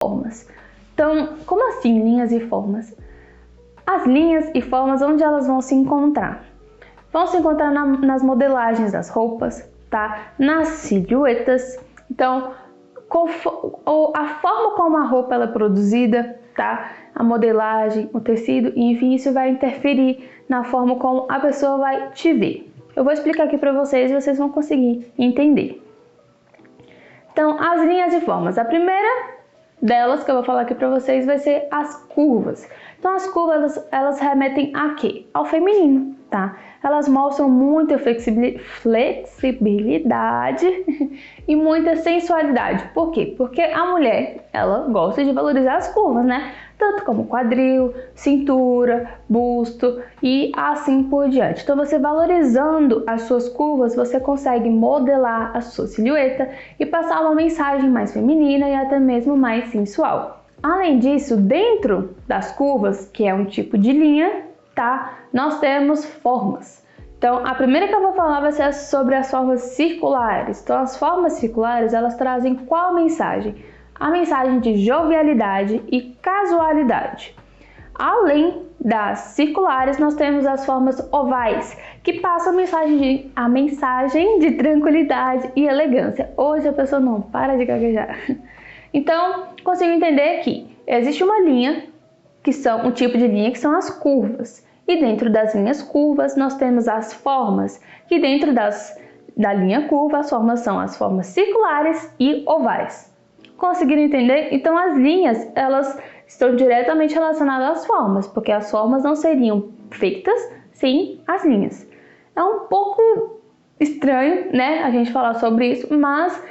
formas. Então, como assim linhas e formas? As linhas e formas, onde elas vão se encontrar? Vão se encontrar nas modelagens das roupas, tá? Nas silhuetas. Então, a forma como a roupa ela é produzida, tá? A modelagem, o tecido, enfim, isso vai interferir na forma como a pessoa vai te ver. Eu vou explicar aqui para vocês e vocês vão conseguir entender. Então, as linhas e formas. A primeira delas que eu vou falar aqui para vocês vai ser as curvas. Então, as curvas, elas remetem a quê? Ao feminino, tá? Elas mostram muita flexibilidade e muita sensualidade. Por quê? Porque a mulher, ela gosta de valorizar as curvas, né? Tanto como quadril, cintura, busto e assim por diante. Então, você valorizando as suas curvas, você consegue modelar a sua silhueta e passar uma mensagem mais feminina e até mesmo mais sensual. Além disso, dentro das curvas, que é um tipo de linha, tá? Nós temos formas. Então, a primeira que eu vou falar vai ser sobre as formas circulares. Então, as formas circulares, elas trazem qual mensagem? A mensagem de jovialidade e casualidade. Além das circulares, nós temos as formas ovais, que passam a mensagem de tranquilidade e elegância. Hoje a pessoa não para de gaguejar. Então, consigo entender que existe uma linha, um tipo de linha que são as curvas. E dentro das linhas curvas, nós temos as formas, que dentro da linha curva, as formas são as formas circulares e ovais. Conseguiram entender? Então, as linhas, elas estão diretamente relacionadas às formas, porque as formas não seriam feitas sem as linhas. É um pouco estranho, né, a gente falar sobre isso, mas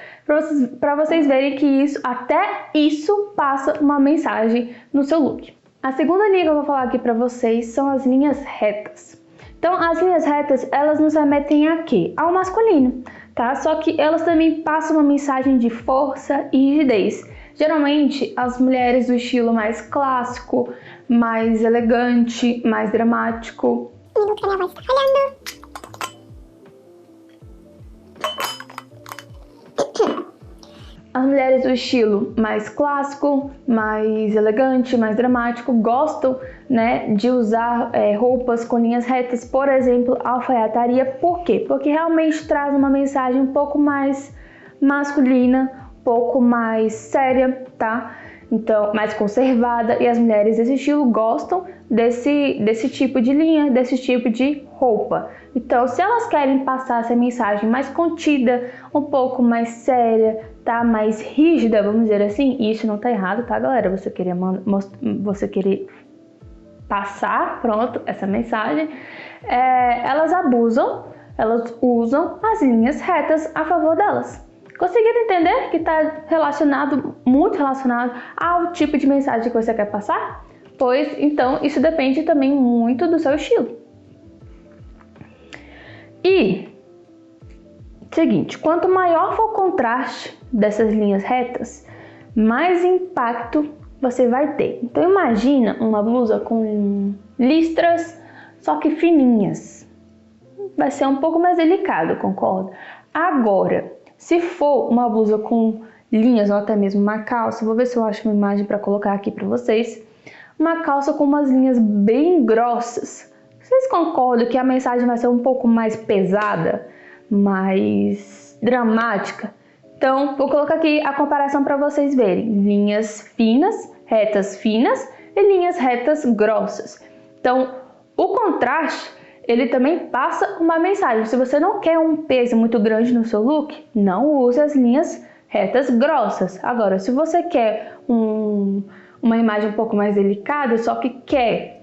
para vocês verem que até isso passa uma mensagem no seu look. A segunda linha que eu vou falar aqui para vocês são as linhas retas. Então, as linhas retas, elas nos remetem a quê? Ao masculino, tá? Só que elas também passam uma mensagem de força e rigidez. Geralmente, as mulheres do estilo mais clássico, mais elegante, mais dramático. As mulheres do estilo mais clássico, mais elegante, mais dramático, gostam, né, de usar roupas com linhas retas, por exemplo, alfaiataria. Por quê? Porque realmente traz uma mensagem um pouco mais masculina, um pouco mais séria, tá? Então, mais conservada, e as mulheres desse estilo gostam desse tipo de linha, desse tipo de roupa. Então, se elas querem passar essa mensagem mais contida, um pouco mais séria, tá? Mais rígida, vamos dizer assim, e isso não tá errado, tá, galera? Você querer passar, pronto, essa mensagem, elas usam as linhas retas a favor delas. Conseguiram entender que está muito relacionado ao tipo de mensagem que você quer passar? Pois, então, isso depende também muito do seu estilo. E, seguinte, quanto maior for o contraste dessas linhas retas, mais impacto você vai ter. Então, imagina uma blusa com listras, só que fininhas. Vai ser um pouco mais delicado, concorda? Agora, se for uma blusa com linhas ou até mesmo uma calça, vou ver se eu acho uma imagem para colocar aqui para vocês. Uma calça com umas linhas bem grossas. Vocês concordam que a mensagem vai ser um pouco mais pesada, mais dramática? Então, vou colocar aqui a comparação para vocês verem. Linhas finas, retas finas e linhas retas grossas. Então, o contraste, ele também passa uma mensagem. Se você não quer um peso muito grande no seu look, não use as linhas retas grossas. Agora, se você quer uma imagem um pouco mais delicada, só que quer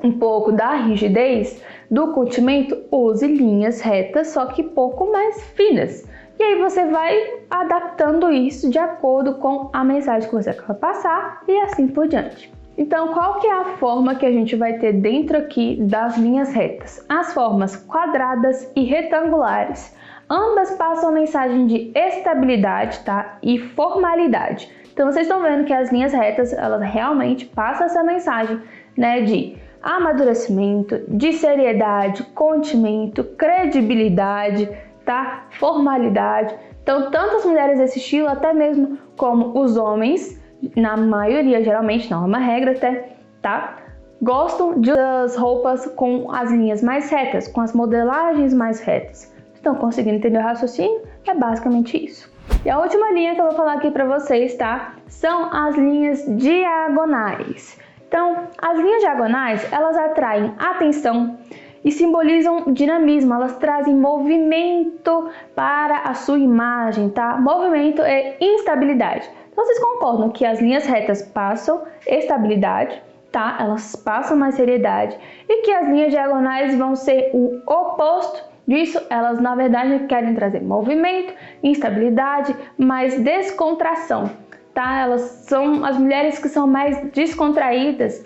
um pouco da rigidez do condimento, use linhas retas, só que pouco mais finas. E aí você vai adaptando isso de acordo com a mensagem que você quer passar e assim por diante. Então, qual que é a forma que a gente vai ter dentro aqui das linhas retas? As formas quadradas e retangulares. Ambas passam a mensagem de estabilidade, tá? E formalidade. Então, vocês estão vendo que as linhas retas, elas realmente passam essa mensagem, né? De amadurecimento, de seriedade, contimento, credibilidade, tá? Formalidade. Então, tanto as mulheres desse estilo, até mesmo como os homens, na maioria, geralmente, não é uma regra até, tá? Gostam das roupas com as linhas mais retas, com as modelagens mais retas. Estão conseguindo entender o raciocínio? É basicamente isso. E a última linha que eu vou falar aqui para vocês, tá? São as linhas diagonais. Então, as linhas diagonais, elas atraem atenção e simbolizam dinamismo, elas trazem movimento para a sua imagem, tá? Movimento é instabilidade. Então, vocês concordam que as linhas retas passam estabilidade, tá? Elas passam mais seriedade e que as linhas diagonais vão ser o oposto disso. Elas, na verdade, querem trazer movimento, instabilidade, mais descontração, tá? Elas são as mulheres que são mais descontraídas,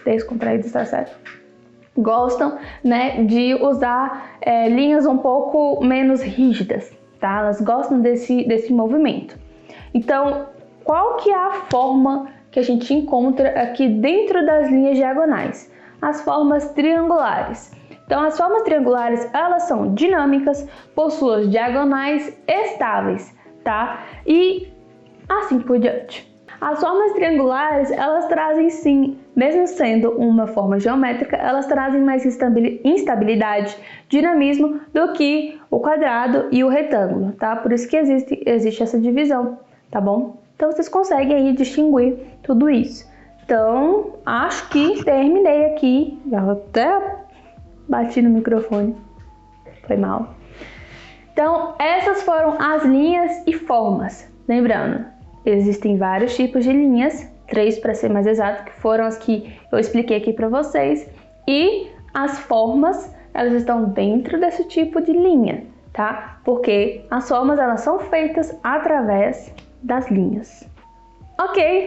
tá certo? Gostam, né, de usar linhas um pouco menos rígidas, tá? Elas gostam desse movimento. Então, qual que é a forma que a gente encontra aqui dentro das linhas diagonais? As formas triangulares. Então, as formas triangulares, elas são dinâmicas, por suas diagonais estáveis, tá? E assim por diante. As formas triangulares, elas trazem sim, mesmo sendo uma forma geométrica, elas trazem mais instabilidade, dinamismo do que o quadrado e o retângulo, tá? Por isso que existe essa divisão, tá bom? Então vocês conseguem aí distinguir tudo isso. Então, acho que terminei aqui, já até bati no microfone, foi mal. Então, essas foram as linhas e formas. Lembrando, existem vários tipos de linhas, 3 para ser mais exato, que foram as que eu expliquei aqui para vocês. E as formas, elas estão dentro desse tipo de linha, tá? Porque as formas, elas são feitas através das linhas. Ok?